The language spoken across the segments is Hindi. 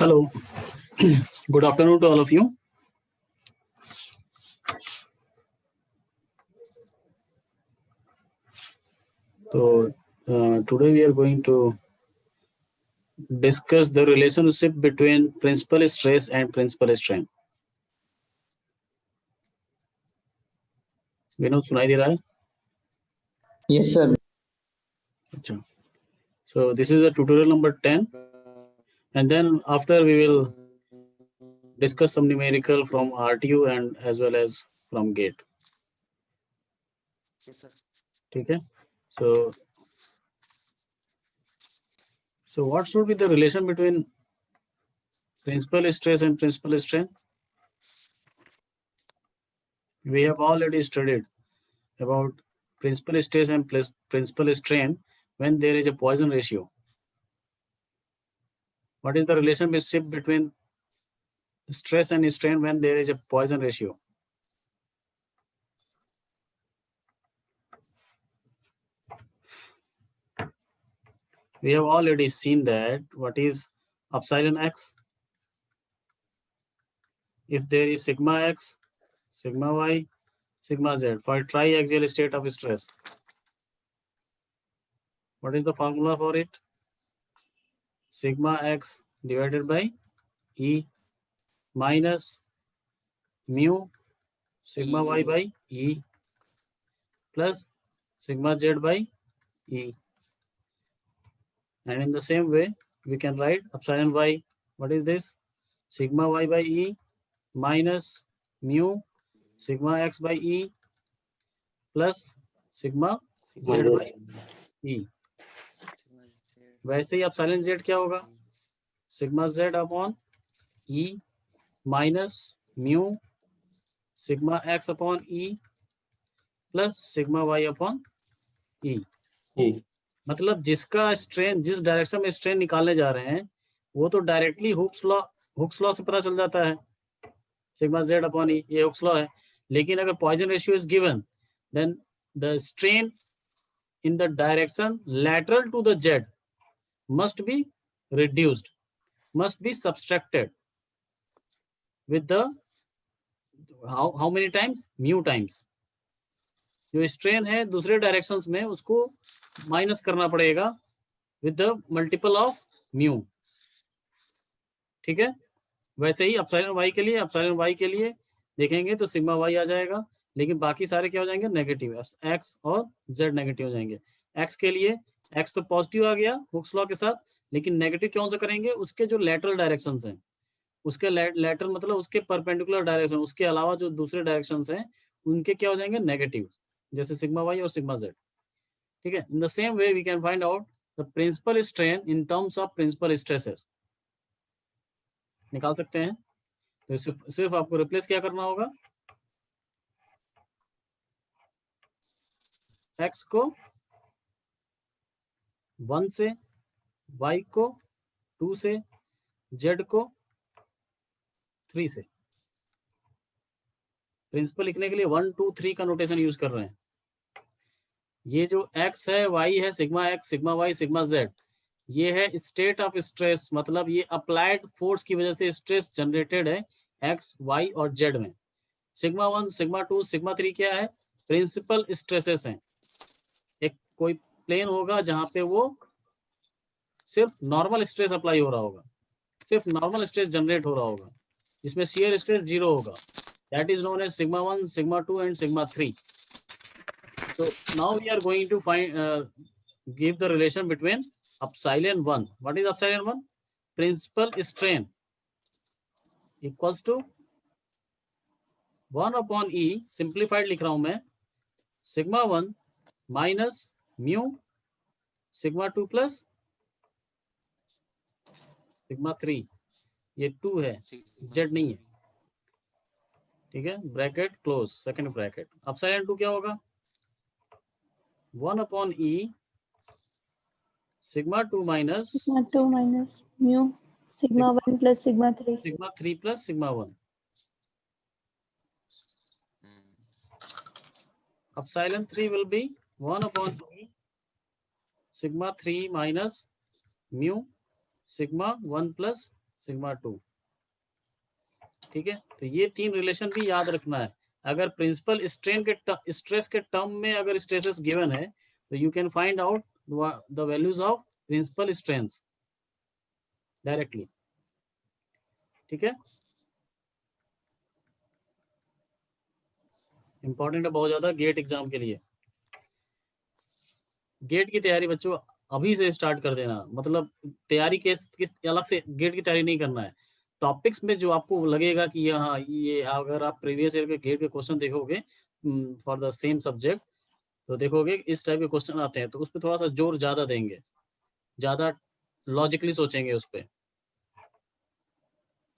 Hello, good afternoon to all of you. So, today we are going to discuss the relationship between principal stress and principal strain. Vinod सुनाई दे रहा है? Yes, sir. अच्छा. So this is the tutorial number 10, and then after we will discuss some numerical from RTU and as well as from GATE. Yes, sir. ठीक है? So what should be the relation between principal stress and principal strain? We have already studied about principal stress and principal strain when there is a Poisson ratio. What is the relationship between stress and strain when there is a Poisson ratio? We have already seen that what is epsilon x. If there is sigma x, sigma y, sigma z for triaxial state of stress, what is the formula for it? Sigma x divided by E minus mu sigma y by E plus sigma z by E. And in the same way, we can write epsilon y. What is this? Sigma y by E minus mu sigma x by E plus sigma z by E. वैसे ही epsilon z क्या होगा? Sigma z upon E minus mu sigma x upon E plus sigma y upon E. मतलब जिसका स्ट्रेन, जिस डायरेक्शन में स्ट्रेन निकालने जा रहे हैं वो तो डायरेक्टली हुक्स लॉ से पता चल जाता है, सिग्मा z अपॉन E, ये हुक्स लॉ है. लेकिन अगर Poisson ratio is given, then the strain in the direction lateral to the z must be reduced, must be subtracted with the how many times? Mu times. जो स्ट्रेन है दूसरे डायरेक्शंस में उसको माइनस करना पड़ेगा with the multiple of mu. ठीक है? वैसे ही एप्सिलॉन y के लिए, एप्सिलॉन y के लिए देखेंगे तो सिग्मा y आ जाएगा, लेकिन बाकी सारे क्या हो जाएंगे? नेगेटिव. x और z नेगेटिव हो जाएंगे. x के लिए x तो पॉजिटिव आ गया हुक्स लॉ के साथ, लेकिन नेगेटिव कौन सा करेंगे? उसके जो लेटरल डायरेक्शंस हैं, उसके लेटरल मतलब उसके परपेंडिकुलर डायरेक्शन, उसके अलावा जो दूसरे डायरेक्शंस हैं उनके क्या हो जाएंगे? नेगेटिव, जैसे सिग्मा y और सिग्मा z. ठीक है? In the same way we can find out the principal strain in terms of principal stresses. निकाल सकते हैं. तो सिर्फ आपको रिप्लेस क्या करना होगा? x को 1 से, y को 2 से, z को 3 से. प्रिंसिपल लिखने के लिए 1 2 3 का नोटेशन यूज कर रहे हैं. ये जो x है, y है, sigma x, sigma y, sigma z, ये है स्टेट ऑफ स्ट्रेस, मतलब ये अप्लाइड फोर्स की वजह से स्ट्रेस जनरेटेड है x, y और z में. सिग्मा 1, सिग्मा 2, सिग्मा 3 क्या है? प्रिंसिपल स्ट्रेसेस हैं. एक कोई प्लेन होगा जहां पे वो सिर्फ नॉर्मल स्ट्रेस अप्लाई हो रहा होगा, सिर्फ नॉर्मल स्ट्रेस जनरेट हो रहा होगा, जिसमें शियर स्ट्रेस 0 होगा. That is known as sigma 1, sigma 2 and sigma 3. So now we are going to find give the relation between epsilon 1. What is epsilon 1? Principal strain equals to 1 upon E, simplified लिख रहा हूं मैं, sigma 1 minus mu sigma 2 plus sigma 3. ये 2 है, z नहीं है. ठीक है? Bracket close, second bracket. epsilon 2 क्या होगा? 1 upon E sigma 2 minus mu sigma 1 plus sigma 3. sigma 3 plus sigma 1. Epsilon 3 will be 1 upon E sigma 3 minus mu sigma 1 plus sigma 2। ठीक है, तो ये 3 रिलेशन भी याद रखना है। अगर प्रिंसिपल स्ट्रेन के स्ट्रेस के टर्म में अगर स्ट्रेसेस गिवन है तो you can find out the values of principal strains directly. ठीक है, इंपॉर्टेंट है बहुत ज्यादा गेट एग्जाम के लिए। गेट की तैयारी बच्चों अभी से स्टार्ट कर देना, मतलब तैयारी किस अलग से गेट की तैयारी नहीं करना है। टॉपिक्स में जो आपको लगेगा कि हाँ ये, अगर आप प्रीवियस ईयर के गेट के क्वेश्चन देखोगे फॉर द सेम सब्जेक्ट, तो देखोगे इस टाइप के क्वेश्चन आते हैं, तो उस पर थोड़ा सा जोर ज्यादा देंगे, ज्यादा लॉजिकली सोचेंगे उस पर।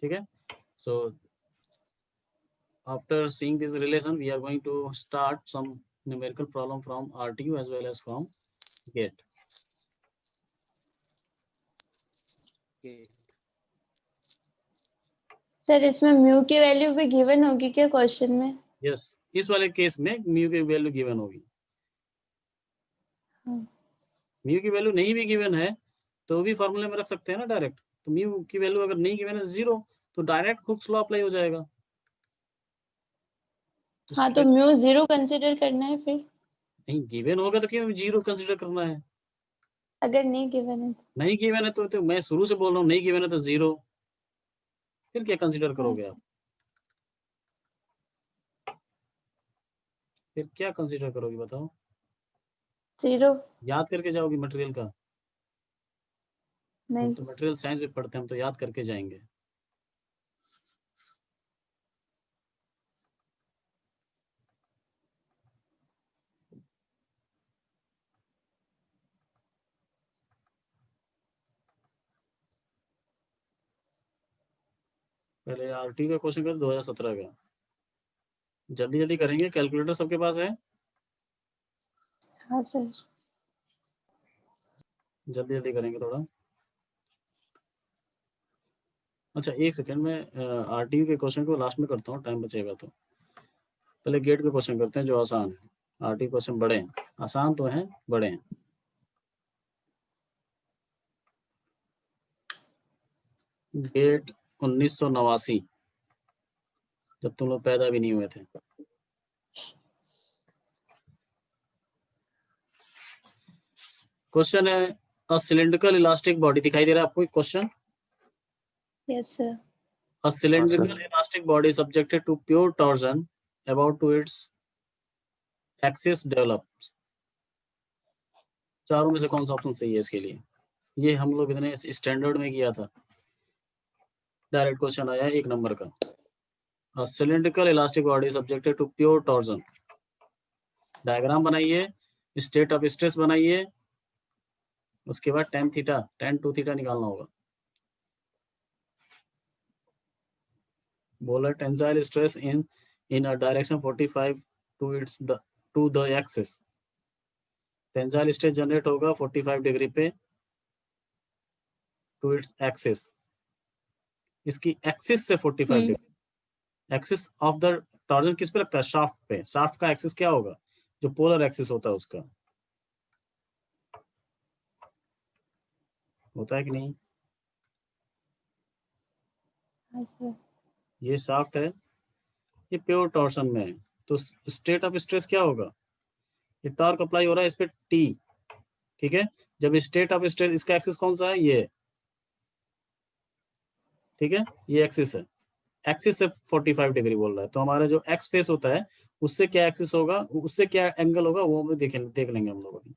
ठीक है, so after seeing this relation we are going to start some numerical problem from RTU as well as from GATE. Sir इसमें म्यू की वैल्यू भी गिवन होगी क्या क्वेश्चन में? यस, इस वाले केस में म्यू की वैल्यू गिवन होगी। हाँ। म्यू की वैल्यू नहीं भी गिवन है तो भी फॉर्मूले में रख सकते हैं ना डायरेक्ट। तो म्यू की वैल्यू अगर नहीं गिवन है 0, तो डायरेक्ट हुक्स लॉ अप्लाई हो जाएगा। हाँ, तो म्यू 0 कंसिडर करना है फिर? नहीं गिवन होगा तो क्यों 0 कंसिडर करना है? अगर नहीं गिवन है तो? नहीं गिवन है तो मैं शुरू से बोल रहा हूँ, नहीं गिवन है तो 0, फिर क्या कंसिडर हाँ करोगे सर। आप? फिर क्या कंसिडर करोगे बताओ? 0। याद करके जाओगी मटेरियल का? हम नहीं। तो मटेरियल साइंस में पढ़ते हैं, हम तो याद करके जाएंगे। पहले आरटी का क्वेश्चन कर 2017 का, जल्दी जल्दी करेंगे। कैलकुलेटर सबके पास है? हाँ सर। जल्दी जल्दी करेंगे थोड़ा। अच्छा एक सेकंड में आरटीयू के क्वेश्चन को लास्ट में करता हूँ, टाइम बचेगा तो। पहले गेट के क्वेश्चन करते हैं जो आसान है। आरटीयू क्वेश्चन बड़े हैं, आसान तो हैं, बड़े हैं। गेट 1989, जब तुम लोग पैदा भी नहीं हुए थे। क्वेश्चन है, अ सिलिंड्रिकल इलास्टिक बॉडी, दिखाई दे रहा है आपको question? Yes sir. A cylindrical elastic body subjected to pure torsion about to its axis develops। चारों में से कौन सा ऑप्शन सही है इसके लिए? ये हम लोग इतने स्टैंडर्ड में किया था, डायरेक्ट क्वेश्चन आया 1 नंबर का। A cylindrical elastic body subjected to pure torsion। Diagram बनाइए, स्टेट ऑफ स्ट्रेस बनाइए, उसके बाद tan 2 थीटा निकालना होगा। बोला tensile stress in a direction 45 to its to the axis. Tensile stress generate होगा 45 डिग्री पे टू इट्स एक्सिस। इसकी एक्सिस से 45 degree, axis of the torsion किस पे लगता है? शाफ्ट पे। शाफ्ट का एक्सिस क्या होगा? जो पोलर एक्सिस होता है उसका, होता है कि नहीं? हाँ सर। ये शाफ्ट है, ये प्योर टॉर्शन में है, तो स्टेट ऑफ स्ट्रेस क्या होगा? ये टॉर्क अप्लाई हो रहा है इस पे टी। ठीक है, जब स्टेट ऑफ स्ट्रेस, इसका एक्सिस कौन सा है? ये। ठीक है, ये एक्सिस है, एक्सिस से 45 डिग्री बोल रहा है, तो हमारा जो एक्स फेस होता है उससे क्या एक्सिस होगा, उससे क्या एंगल होगा, वो भी देख लेंगे हम लोग अभी।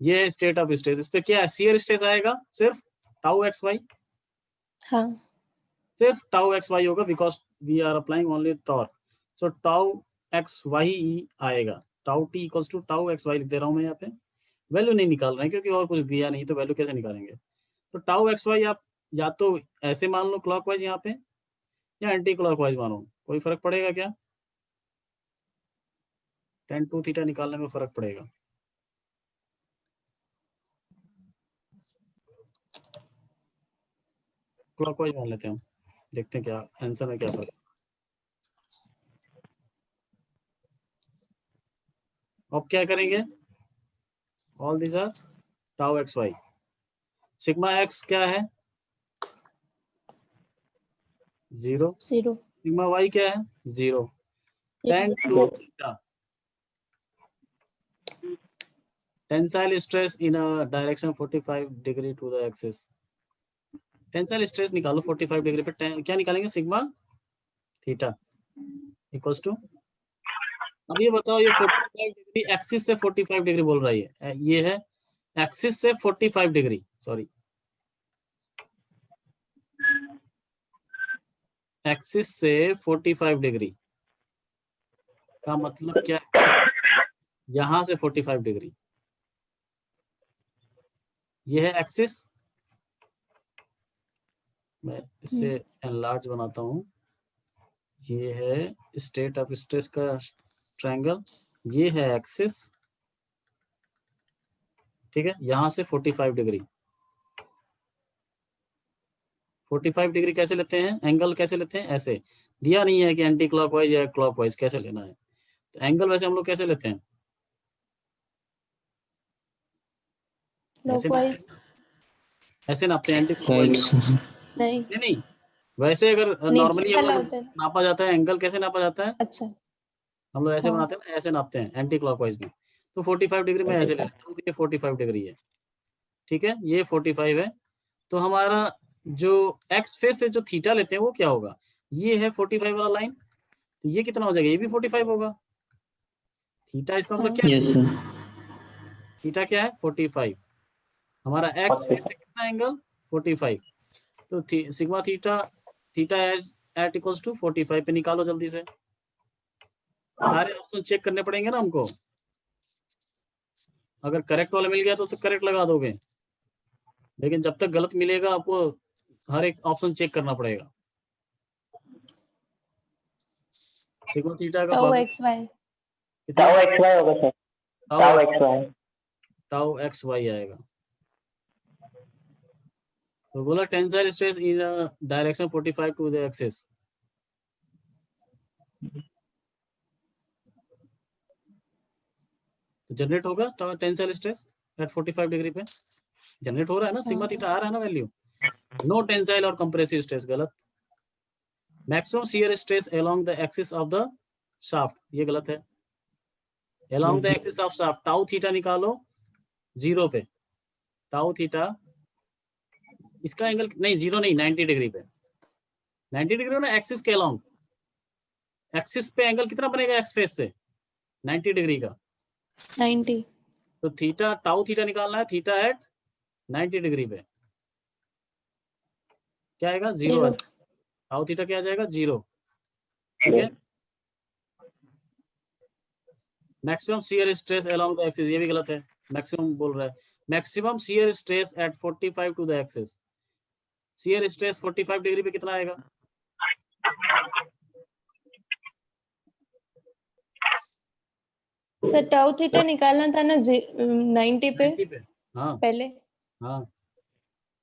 ये स्टेट ऑफ स्ट्रेस, इस पे क्या है? शियर स्ट्रेस आएगा सिर्फ टाउ एक्स वाई, हाँ। सिर्फ टाउ एक्स वाई होगा, because we are applying only torque. So tau x y आएगा, tau t equals to tau x y लिख दे रहा हूँ मैं यहाँ पे। वैल्यू नहीं निकाल रहे हैं क्योंकि और कुछ दिया नहीं, तो वैल्यू कैसे निकालेंगे? तो टाउ एक्स वाई आप या तो ऐसे मान लो क्लॉकवाइज यहाँ पे, या एंटी क्लॉकवाइज मानो, कोई फर्क पड़ेगा क्या? tan 2 थीटा निकालने में फर्क पड़ेगा। क्लॉकवाइज मान लेते हैं हम, देखते हैं क्या आंसर में क्या फर्क। अब क्या करेंगे? All these are tau x y. Sigma x क्या है? 0, 0. सिग्मा वाई क्या है 0, tan 2 theta, tensile stress in a direction 45 degree to the axis. Tensile stress निकालो 45 डिग्री पे, क्या निकालेंगे सिग्मा थीटा इक्वल्स टू, अब ये बताओ ये 45 डिग्री एक्सिस से 45 डिग्री बोल रही है, ये है एक्सिस से 45 डिग्री, सॉरी एक्सिस से 45 डिग्री का मतलब क्या है, यहां से 45 डिग्री, ये है एक्सिस, मैं इसे एनलार्ज बनाता हूं, ये है स्टेट ऑफ स्ट्रेस का ट्रायंगल, ये है एक्सिस, ठीक है, यहां से 45 डिग्री, 45 डिग्री कैसे लेते हैं, एंगल कैसे लेते हैं, ऐसे दिया नहीं है कि एंटी क्लॉकवाइज या क्लॉकवाइज कैसे लेना है, तो एंगल वैसे हम लोग कैसे लेते हैं, ऐसे Clockwise. ऐसे नापते हैं एंटी Right. क्लॉकवाइज, नहीं, नहीं नहीं, वैसे अगर नीचे नॉर्मली हम वाला लोग होता है। नापा जाता है एंगल कैसे नापा जाता है, अच्छा, हम लोग ऐसे हाँ, बनाते हैं ना, ऐसे नापते हैं एंटी क्लॉकवाइज में, तो 45 डिग्री में ऐसे ले लेता हूँ, ये 45 डिग्री है, ठीक है, ये 45 है, तो हमारा जो एक्स फेस से जो थीटा लेते हैं वो क्या होगा, ये है 45 वाला लाइन, तो ये कितना हो जाएगा, ये भी 45 होगा, थीटा इसका मतलब हाँ, क्या है, Yes, sir. थीटा क्या है 45, हमारा एक्स फेस से कितना एंगल 45, तो sigma theta, theta at equals to 45 पे निकालो जल्दी से, सारे ऑप्शन चेक करने पड़ेंगे ना हमको, अगर करेक्ट वाला मिल गया तो करेक्ट लगा दोगे, लेकिन जब तक गलत मिलेगा आपको हर एक ऑप्शन चेक करना पड़ेगा। सिग्मा थीटा का tau फॉर्मूला xy. कितना, Tau XY होगा sir. Tau Tau x, XY. Tau x y आएगा, तो बोला tensile stress in direction 45 to the axis, तो जनरेट होगा टेंसाइल स्ट्रेस एट 45 डिग्री पे, जनरेट हो रहा है ना, सिग्मा हाँ, थीटा आ रहा है ना वैल्यू, नो टेंसाइल और कंप्रेसिव स्ट्रेस गलत, maximum shear stress along the axis of the shaft, ये गलत है, along the axis of shaft, tau theta निकालो 0 पे, टाउ थीटा इसका एंगल नहीं 0 नहीं 90 डिग्री पे, 90 डिग्री ना एक्सिस के अलोंग, एक्सिस पे एंगल कितना बनेगा एक्स फेस से 90 डिग्री का, 90. तो थीटा टाउ थीटा निकालना है, थीटा एट 90 डिग्री पे क्या आएगा 0 आ 0. जाएगा, टाउ थीटा क्या आ जाएगा 0, ठीक है, maximum shear stress along the axis, ये भी गलत है, मैक्सिमम बोल रहा है, maximum shear stress at 45 to the axis, shear stress 45 degree पे कितना आएगा, सर tau थीटा निकालना था ना 90 पे 90 पे, हाँ पहले, हाँ,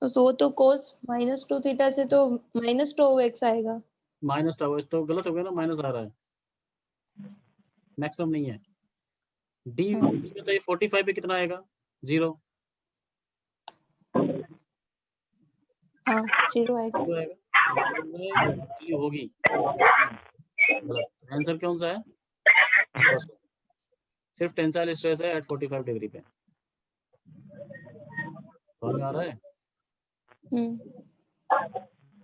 तो वो तो cos -2 थीटा से तो -2 x आएगा. माइनस टाउ, इस तो गलत हो गया ना, माइनस आ रहा है, मैक्सिमम नहीं है, डी हाँ, बताइए 45 पे कितना आएगा 0, हाँ, 0 आएगा. तो वैल्यू होगी, गलत, आंसर कौन सा है, फर्स्ट, सिर्फ टेंसाइल स्ट्रेस है एट 45 डिग्री पे, समझ में आ रहा है,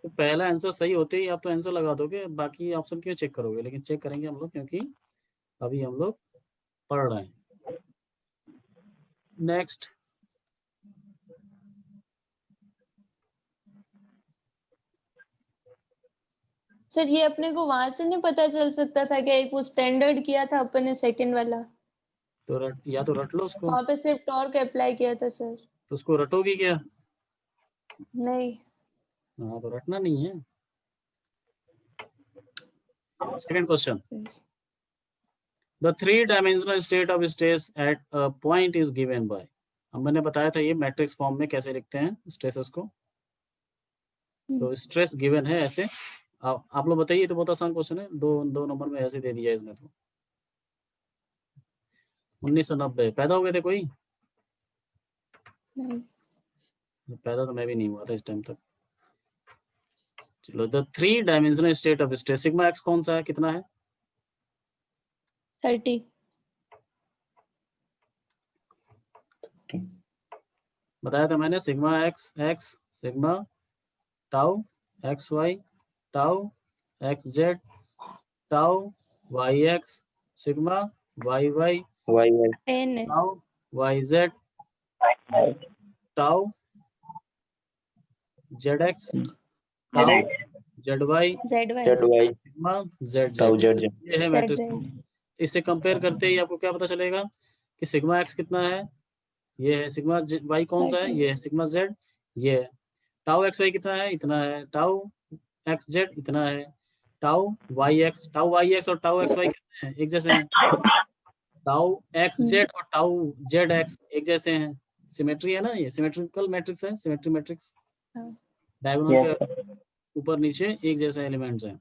तो पहला आंसर सही होते ही आप तो आंसर लगा दोगे, बाकी ऑप्शन क्यों चेक करोगे, लेकिन चेक करेंगे हम लोग क्योंकि अभी हम लोग पढ़ रहे हैं। नेक्स्ट, सर ये अपने को वहां से नहीं पता चल सकता था क्या, एक वो स्टैंडर्ड किया था अपन ने सेकंड वाला, तो या तो रट लो उसको, वहां पे सिर्फ टॉर्क अप्लाई किया था सर. तो उसको रटोगी क्या, नहीं. हाँ तो रटना नहीं है। Second question, the 3-dimensional state of stress at a point is given by, अब मैंने बताया था ये मैट्रिक्स फॉर्म में कैसे लिखते हैं स्ट्रेसेस को, तो स्ट्रेस गिवन है ऐसे, आप लोग बताइए, तो बहुत आसान क्वेश्चन है, दो नंबर में ऐसे दे दिया इसने, तो 1990 पैदा हो गए थे कोई, नहीं. पैदा तो मैं भी नहीं हुआ था इस टाइम तक, चलो, the 3 dimensional state of stress, sigma x कौन सा है, कितना है? 30। बताया था मैंने, sigma x x, sigma tau x y, tau x z, tau y x, sigma y y, Y n है। Tau y z, tau z x, tau z y, zy Y sigma z tau जेड। Z ये है z मैट्रिक्स। इससे कंपेयर करते ही आपको क्या पता चलेगा कि सिग्मा एक्स कितना है, ये है। सिग्मा वाई कौन सा है, 30। ये है। सिग्मा जेड ये है। टाउ एक्स वाई कितना है, इतना है। टाउ एक्स जेड इतना है। टाउ वाई एक्स, और टाउ एक्स वाई कितने हैं, एक जैसे हैं। टाउ एक्स जेड और टाउ जेड एक्स एक जैसे हैं। सिमेट्री है ना, ये सिमेट्रिकल मैट्रिक्स है, सिमेट्री मैट्रिक्स। हाँ। डायगोनल के ऊपर नीचे एक जैसे एलिमेंट्स हैं।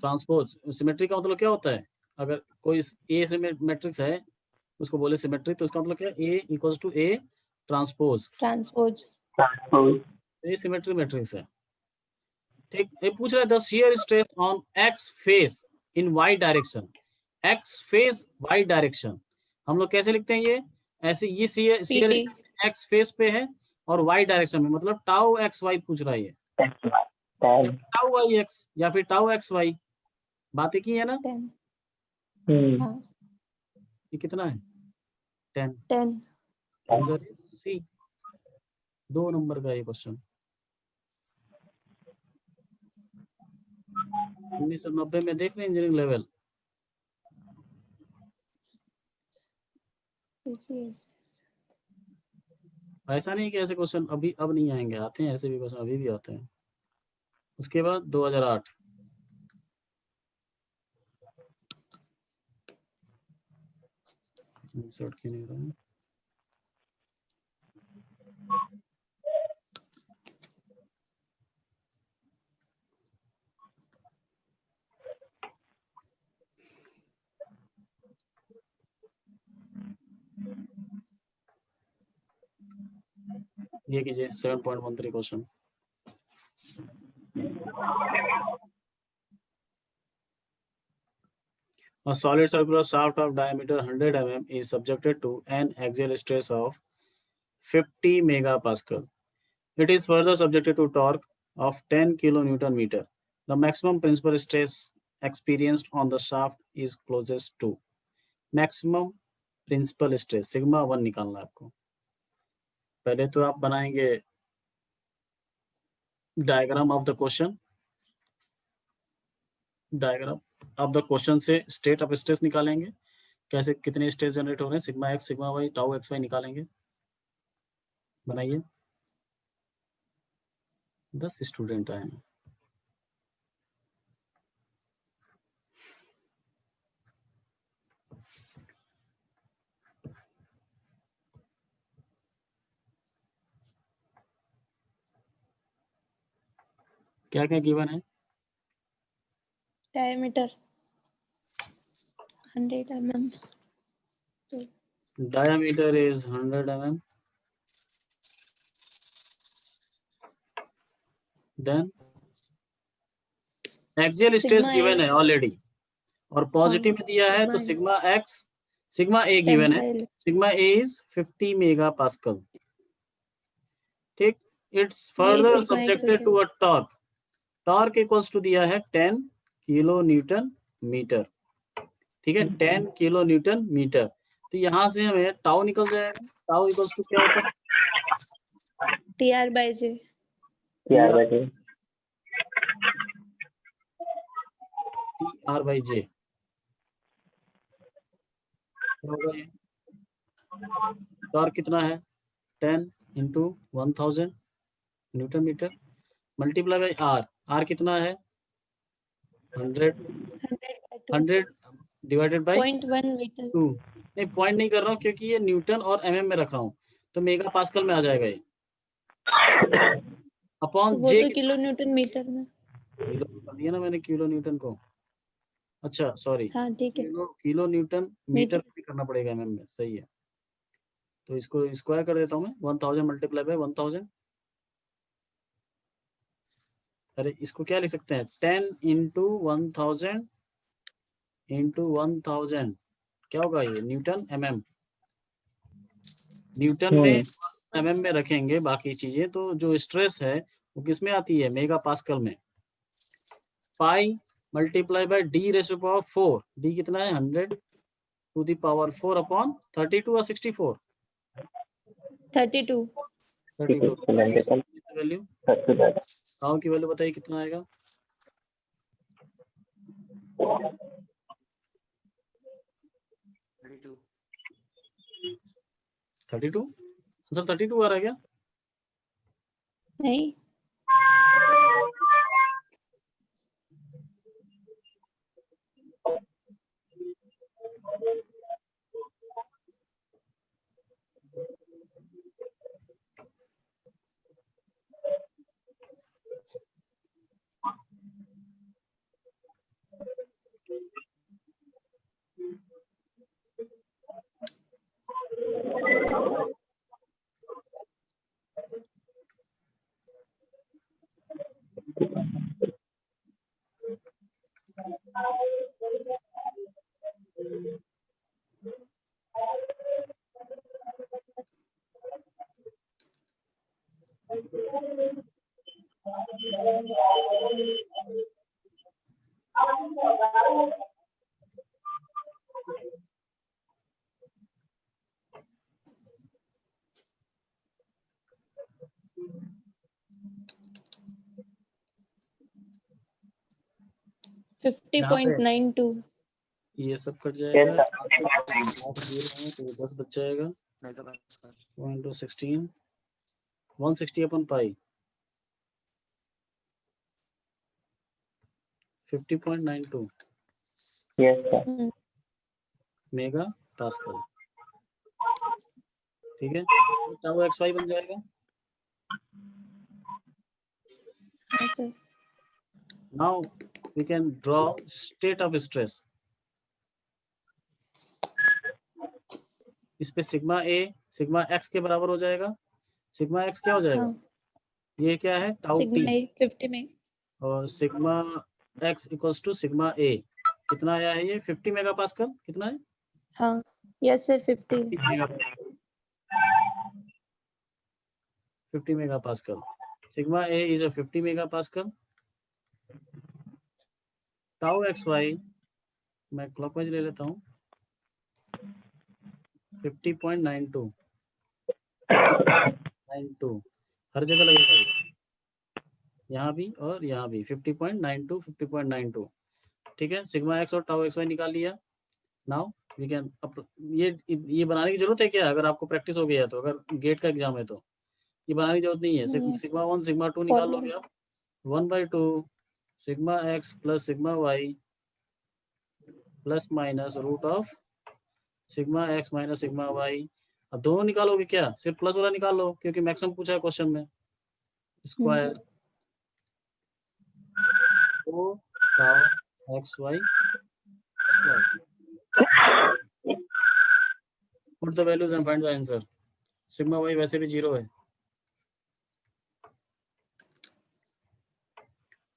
ट्रांसपोज सिमेट्री का मतलब क्या होता है, अगर कोई ए से मैट्रिक्स है उसको बोले सिमेट्री, तो इसका मतलब क्या है, A equals to A transpose, transpose. ये सिमेट्री मैट्रिक्स है। ठीक, ये पूछ रहा है the shear stress on x face in y direction, x face y direction. हम लोग कैसे लिखते हैं ये, ऐसे, ये shear pt। Stress x face पे है और वाई डायरेक्शन में, मतलब टाउ एक्स वाई पूछ रहा है ये, या टाउ वाई एक्स या फिर टाउ एक्स वाई। बात एक ही है ना। 10। हाँ। ये कितना है, 10। 10। आंसर इज सी, 2 नंबर का ये क्वेश्चन। 1990 में देख रहे हैं इंजीनियरिंग लेवल। ऐसा नहीं कि ऐसे क्वेश्चन अभी अब नहीं आएंगे, आते हैं ऐसे भी क्वेश्चन, अभी भी आते हैं। उसके बाद 2008, इंसर्ट क्यों नहीं हो रहा है? ये कीजिए 7.13 question. A solid circular shaft of diameter 100 mm is subjected to an axial stress of 50 megapascal. It is further subjected to torque of 10 kilonewton meter. The maximum principal stress experienced on the shaft is closest to maximum principal stress, sigma 1 निकालना है आपको। पहले तो आप बनाएंगे diagram of the question, diagram of the question से स्टेट ऑफ स्ट्रेस निकालेंगे, कैसे कितने स्ट्रेस जनरेट हो रहे हैं, sigma x, sigma y, tau x y निकालेंगे। बनाइए, 10 स्टूडेंट आए हैं। क्या क्या गिवन है, diameter 100 mm। diameter is 100 mm, then axial stress sigma given a. है ऑलरेडी, और पॉजिटिव हाँ। में दिया है तो sigma x, sigma a given है, tensile. Sigma A is 50 mega pascal. ठीक, इट्स ये फर्दर सिग्मा एक्स हो सब्जेक्टेड टू जाएगा। A torque, torque equals to दिया है 10 किलो न्यूटन मीटर। ठीक है, 10 किलो न्यूटन मीटर, तो यहाँ से हमें टाउ निकल जाएगा। टाउ इक्वल्स टू क्या होता है, TR/J। TR/J होगा ये। टॉर्क कितना है, 10 into 1000 newton metre multiply by r, r कितना है 100, 100 डिवाइडेड बाई 0.1 मीटर। 2। नहीं, पॉइंट नहीं कर रहा हूँ क्योंकि ये न्यूटन और एमएम में रख रहा हूँ, तो मेगा पास्कल में आ जाएगा ये, अपॉन वो जे तो कितना, किलो न्यूटन मीटर में। किलो कर दिया ना मैंने, किलो न्यूटन को, अच्छा सॉरी, हाँ ठीक है। Kilo newton metre metre. भी करना पड़ेगा एमएम में, सही है। तो इसको स्क्वायर कर देता हूँ मैं, 1000 मल्टीप्लाई बाई 1000, अरे इसको क्या लिख सकते हैं, 10 इंटू 1000 इंटू 1000 क्या होगा ये, न्यूटन mm। न्यूटन में mm में रखेंगे बाकी चीजें, तो जो स्ट्रेस है वो किस में आती है, मेगा पास्कल में। पाई multiply by D ratio power 4, D कितना है 100 टू द पावर 4 अपॉन 32 और 64, 32। 32 वैल्यू, टाउ की वैल्यू बताइए कितना आएगा। 32 आंसर 32 आ रहा है क्या? नहीं, यहाँ पे 50.92। ये सब कट जाएगा, 10 बच जाएगा, 1/16 160 अपन पाई 50.92 मेगा पास्कल, ठीक है। टाउ एक्स वाई बन जाएगा। हाँ sir. Now we can draw state of stress. इस पे सिग्मा ए सिग्मा एक्स के बराबर हो जाएगा। सिग्मा एक्स क्या हो जाएगा, हाँ, ये क्या है टाउ सिग्मा टी, ए 50 में। और sigma x equals to sigma a, कितना आया है ये 50 मेगा पास्कल, कितना है हाँ, yes sir 50। 50 mega pascal. Sigma A is a 50 mega pascal. Tau x y मैं क्लॉकवाइज ले लेता हूँ, 50.92 हर जगह लगेगा ये, यहाँ भी और यहाँ भी 50.92 50.92, ठीक है। सिग्मा एक्स और टाउ एक्स वाई निकाल लिया। नाउ वी कैन ये बनाने की जरूरत है क्या, अगर आपको प्रैक्टिस हो गया है तो, अगर गेट का एग्जाम है तो ये बनाने की जरूरत नहीं है। सिग्मा 1 सिग्मा 2 निकाल लोगे आप, 1/2 sigma x plus sigma y plus minus root of sigma x minus sigma y. अब दोनों निकालोगे क्या, सिर्फ प्लस वाला निकाल लो क्योंकि मैक्सिमम पूछा है क्वेश्चन में। स्क्वायर तो tau x y put the values and find the answer. Sigma y वैसे भी 0 है,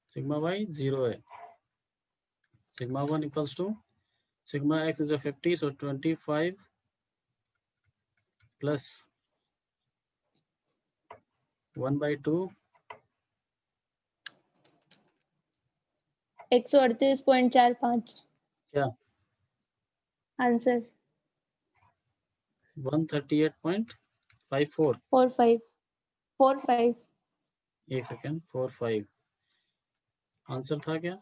सिग्मा वाई 0 है। Sigma 1 equals to sigma x is a 50 so 25 plus 1/2 138.45 क्या आंसर। 138.54 45 एक सेकेंड 45 आंसर था क्या,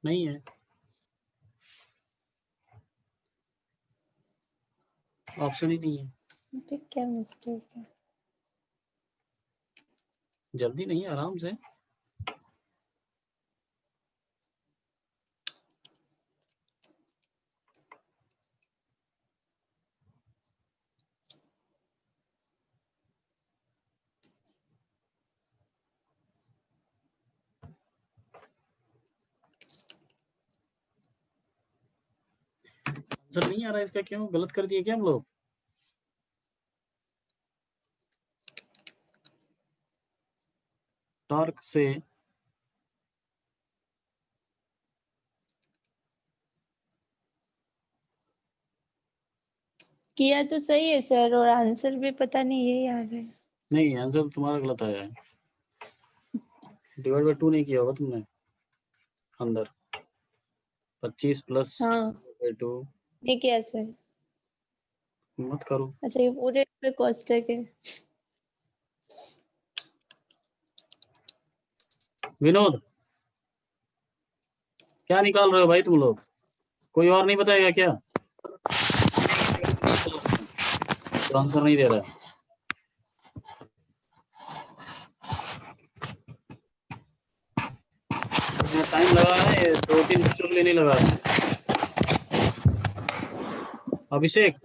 नहीं है, ऑप्शन ही नहीं है। क्या मिस्टेक है। जल्दी नहीं, आराम से। आंसर नहीं आ रहा है इसका, क्यों गलत कर दिए क्या हम लोग। आर्क से किया तो सही है सर, और आंसर भी पता नहीं यही आ रहा है। नहीं, आंसर तुम्हारा गलत आया है। डिवाइड बाय 2 नहीं किया होगा तुमने अंदर। 25 प्लस हाँ 2 नहीं किया सर। मत करो। अच्छा ये पूरे पे कोष्टक है। विनोद, क्या निकाल रहे हो भाई तुम लोग? कोई और नहीं बताएगा क्या? तो आंसर नहीं दे रहा है। टाइम लगा है, 2-3 बच्चों के लिए नहीं लगा है। अभिषेक,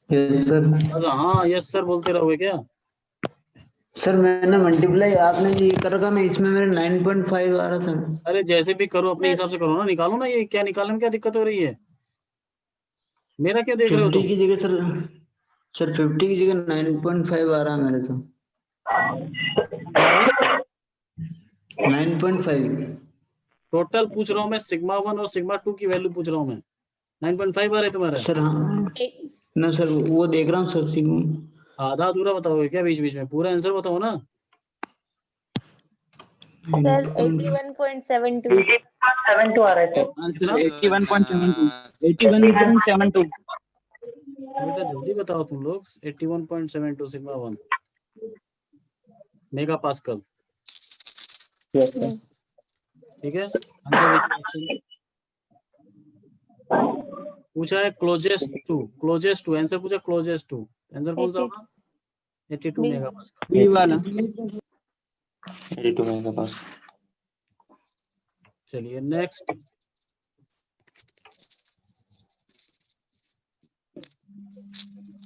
यस सर। अच्छा हाँ यस सर बोलते रहोगे क्या? सर मैंने मल्टीप्लाई आपने ये कर रखा ना, इसमें मेरे 9.5 आ रहा था। अरे जैसे भी करो, अपने सर हिसाब से करो ना, निकालो ना। ये क्या निकालने में क्या दिक्कत हो रही है? मेरा क्यों देख रहे हो 50 तुम? की जगह सर 50 की जगह 9.5 आ रहा है मेरे तो। क्या है? 9.5। टोटल पूछ रहा हूँ मैं, सिग्मा 1 और सिग्मा 2 की वैल्यू पूछ रहा हूँ मैं। 9.5 आ रहा है तुम्हारा? सर हाँ ना सर, वो देख रहा हूँ सर आधा अधूरा बताओगे क्या बीच बीच में? पूरा आंसर बताओ ना। सर 81.72 72 आ रहा है सर। कितना? 81.72 81.72 बेटा जल्दी बताओ तुम लोग। 81.72 सिग्मा 1 मेगा पास्कल। ठीक है, आंसर देखिए ऑप्शन। पूछा है closest to, closest to answer पूछा, क्लोजेस्ट टू आंसर कौन सा 80 होगा? 82 बी। Mega pascal. बी वाला 82 मेगा पास। चलिए नेक्स्ट।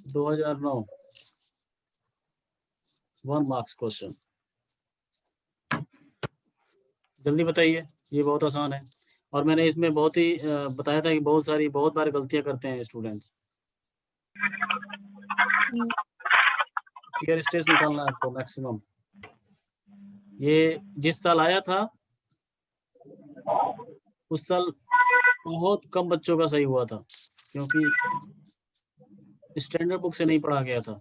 दो 2009 1 मार्क्स क्वेश्चन, जल्दी बताइए। ये बहुत आसान है, और मैंने इसमें बहुत ही बताया था कि बहुत बार गलतियां करते हैं स्टूडेंट्स। फिगर स्ट्रेस निकालना है आपको मैक्सिमम। ये जिस साल आया था उस साल बहुत कम बच्चों का सही हुआ था, क्योंकि स्टैंडर्ड बुक से नहीं पढ़ा गया था।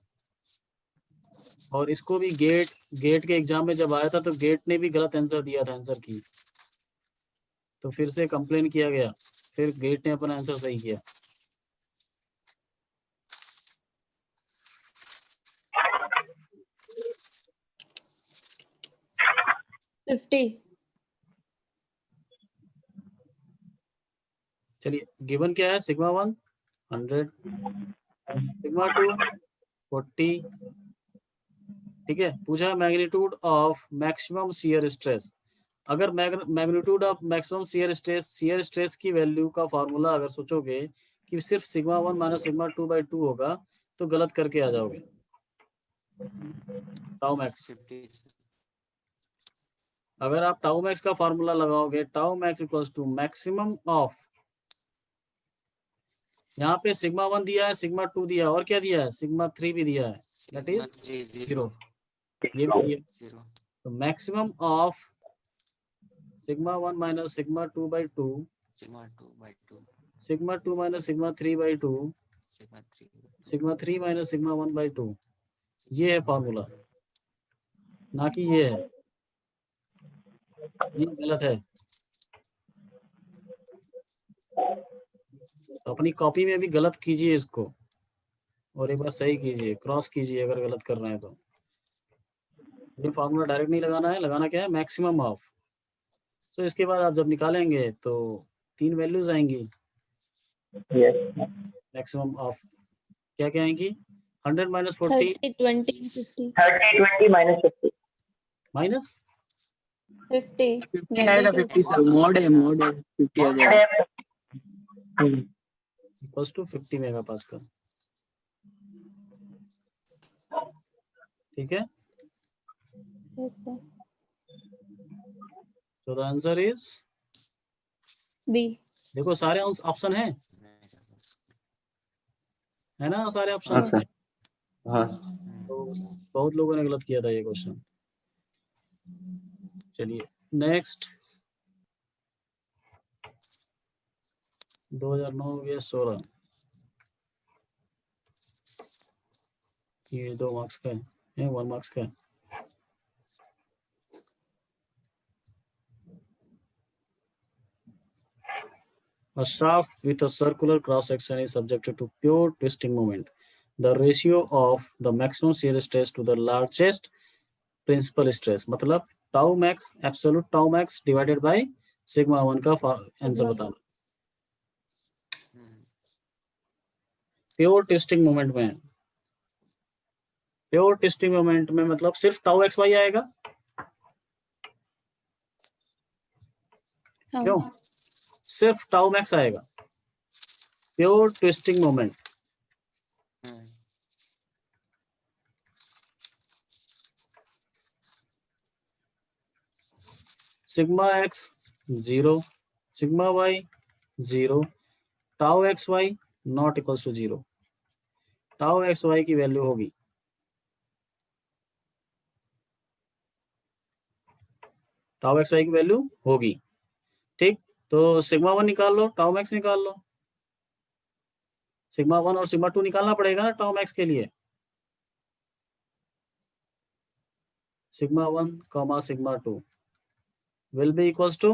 और इसको भी गेट के एग्जाम में जब आया था तो गेट ने भी गलत आंसर दिया था आंसर की, तो फिर से कंप्लेन किया गया, फिर गेट ने अपना आंसर सही किया। चलिए गिवन क्या है? Sigma 1 100, sigma 2 40। ठीक है, पूछा magnitude of maximum shear stress. अगर magnitude of maximum shear stress की वैल्यू का फार्मूला अगर सोचोगे कि सिर्फ सिग्मा 1 माइनस सिग्मा 2/2 होगा, तो गलत करके आ जाओगे। टाउ मैक्स, अगर आप टाउ मैक्स का फार्मूला लगाओगे, tau max equals to maximum of, यहाँ पे सिग्मा 1 दिया है, सिग्मा 2 दिया है, और क्या दिया है? सिग्मा 3 भी दिया है, दैट इज 0। ये भी दिया, तो maximum of sigma 1 minus sigma 2/2, sigma 2 minus sigma 3/2, sigma 3 minus sigma 1/2, ये है फॉर्मूला, ना कि ये है। ये गलत है, तो अपनी कॉपी में भी गलत कीजिए इसको, और एक बार सही कीजिए, क्रॉस कीजिए अगर गलत कर रहे हैं तो। ये फॉर्मूला डायरेक्ट नहीं लगाना है, लगाना क्या है? Maximum of. तो इसके बाद आप जब निकालेंगे तो 3 वैल्यूज आएंगी मैक्सिमम ऑफ। क्या क्या आएंगी? 100 माइनस 40 30 20 50 30 20 माइनस 50 माइनस 50 50 आएगा। 50 सर मोड है 50 आ जाएगा। Equals to 50 mega pascal. ठीक है, यस सर। तो द आंसर इज बी। देखो सारे ऑप्शन है ना, सारे हाँ ऑप्शन। सर। हाँ तो बहुत लोगों ने गलत किया था ये क्वेश्चन। चलिए नेक्स्ट 2009 हो गया 16, ये 2 मार्क्स का है 1 मार्क्स का है। A shaft with a circular cross section is subjected to pure twisting moment. The ratio of the maximum shear stress to the largest principal stress मतलब tau max absolute tau max divided by sigma 1 का आंसर बताना। प्योर ट्विस्टिंग मोमेंट में, प्योर ट्विस्टिंग मोमेंट में मतलब सिर्फ टाउ एक्स वाई आएगा। हाँ। क्यों? सिर्फ टाउ मैक्स आएगा pure twisting moment. Sigma x 0, sigma y 0, tau x y not equals to 0। Tau x y की वैल्यू होगी टाउ एक्स वाई की वैल्यू होगी। ठीक, तो सिग्मा 1 निकाल लो, टाउ मैक्स निकाल लो। सिग्मा 1 और सिग्मा 2 निकालना पड़ेगा ना टाउ मैक्स के लिए। Sigma 1 comma sigma 2 will be equals to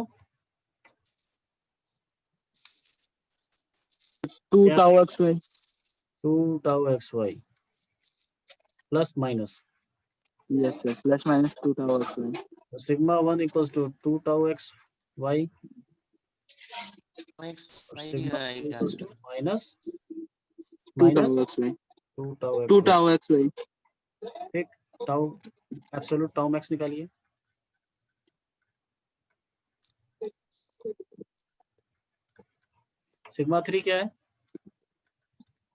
2 क्या? tau xy 2 tau x y plus minus yes sir plus minus 2 tau xy sigma 1 equals to 2 tau x y sigma equals to minus 2 tau xy 2 tau 2 x y. tau xy ठीक, टाउ एब्सोल्यूट टाउ मैक्स निकालिए। सिग्मा 3 क्या है?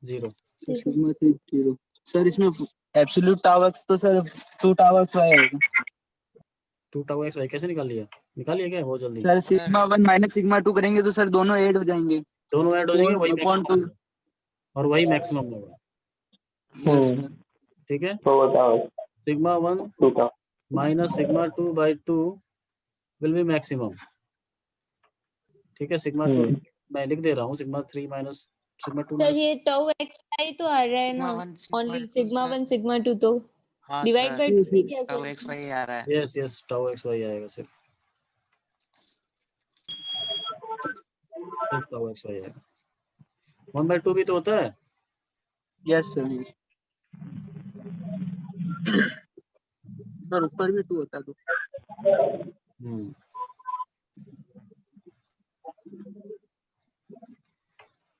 0। sigma 3 0 सर इसमें एब्सोल्यूट tau x तो सर 2 tau xy आएगा 2 टाउ एक्स वाई कैसे निकाल लिया? निकालिए क्या बहुत जल्दी? सर sigma 1 माइनस sigma 2 करेंगे तो सर दोनों ऐड हो जाएंगे दोनों ऐड हो जाएंगे, 4 वही upon मैक्सिमम 2 होगा और वही मैक्सिमम होगा। ठीक है, sigma 1 minus sigma 2 by 2 will B maximum. ठीक है, सिग्मा 2 मैं लिख दे रहा हूँ, sigma 3 minus sigma 2 sir minus ये टाउ एक्स वाई तो आ रहा है ना, ओनली सिग्मा 1 सिग्मा 2 तो डिवाइड बाय 2 क्या टाउ सर? एक्स वाई आ रहा है। यस टाउ एक्स वाई आएगा, सिर्फ टाउ एक्स वाई आएगा। 1/2 भी तो होता है। यस सर सर ऊपर भी 2 होता तो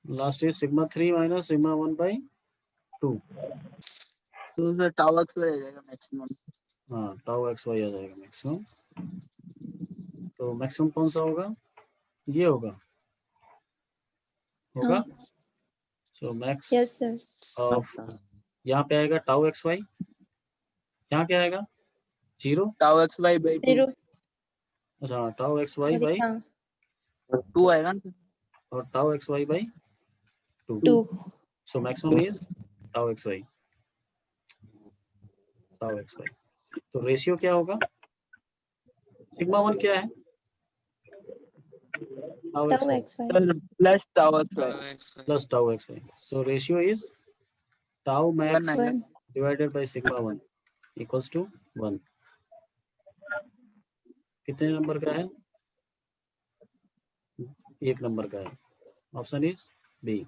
last is sigma 3 minus sigma 1/2। तो सर tau xy आ जाएगा मैक्सिमम हाँ, टाउ एक्स वाई आ जाएगा मैक्सिमम। तो मैक्सिमम कौन सा होगा? ये होगा हाँ। सो मैक्स यस सर। ऑफ यहाँ पे आएगा टाउ एक्स वाई, यहाँ क्या आएगा? 0। tau xy by 2 0 अच्छा, tau x y sorry by हाँ 2 आएगा ना और tau x y by 2। 2 so maximum is tau x y, tau x y. तो रेशियो क्या होगा? सिग्मा 1 क्या है? Tau x tau y x y sir plus tau xy plus tau x y. So ratio is tau max 1 1 divided by sigma 1 equals to 1। कितने नंबर का है? 1 नंबर का है। Option is B.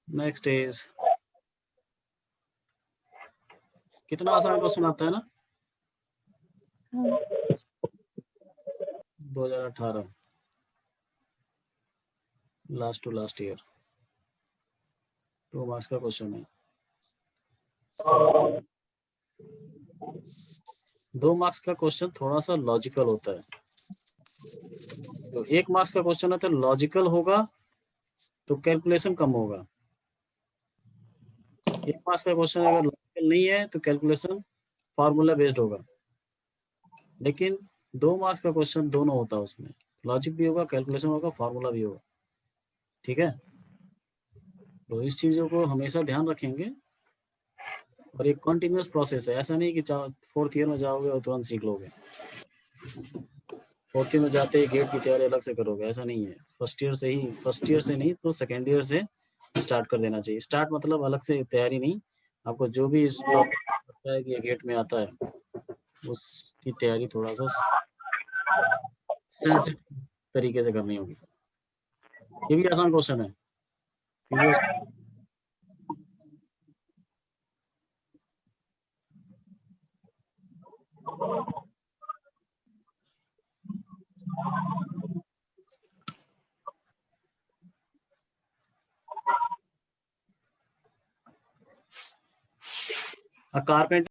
Next is, कितना आसान क्वेश्चन आता है ना? 2018 last to last year 2 marks का क्वेश्चन है। 2 मार्क्स का क्वेश्चन थोड़ा सा लॉजिकल होता है। तो 1 मार्क्स का क्वेश्चन है तो लॉजिकल होगा तो कैलकुलेशन कम होगा। 1 मार्क्स का क्वेश्चन अगर लॉजिकल नहीं है तो कैलकुलेशन फार्मूला बेस्ड होगा। लेकिन 2 मार्क्स का क्वेश्चन दोनों होता है, उसमें लॉजिक भी होगा, कैलकुलेशन होगा, फार्मूला भी होगा। ठीक है, तो इस चीजों को हमेशा ध्यान रखेंगे और ये कंटिन्यूअस प्रोसेस है, ऐसा नहीं कि फोर्थ ईयर में जाओगे और तुरंत सीख लोगे। फोर्थ ईयर में जाते ही गेट की तैयारी अलग से करोगे, ऐसा नहीं है। फर्स्ट ईयर से नहीं तो सेकेंड ईयर से स्टार्ट कर देना चाहिए। स्टार्ट मतलब अलग से तैयारी नहीं, आपको जो भी टॉपिक लगता है कि ये गेट में आता है उसकी तैयारी थोड़ा सा सेंसिटिव तरीके से करनी होगी। ये भी आसान क्वेश्चन है क्योंकि कारपेंटर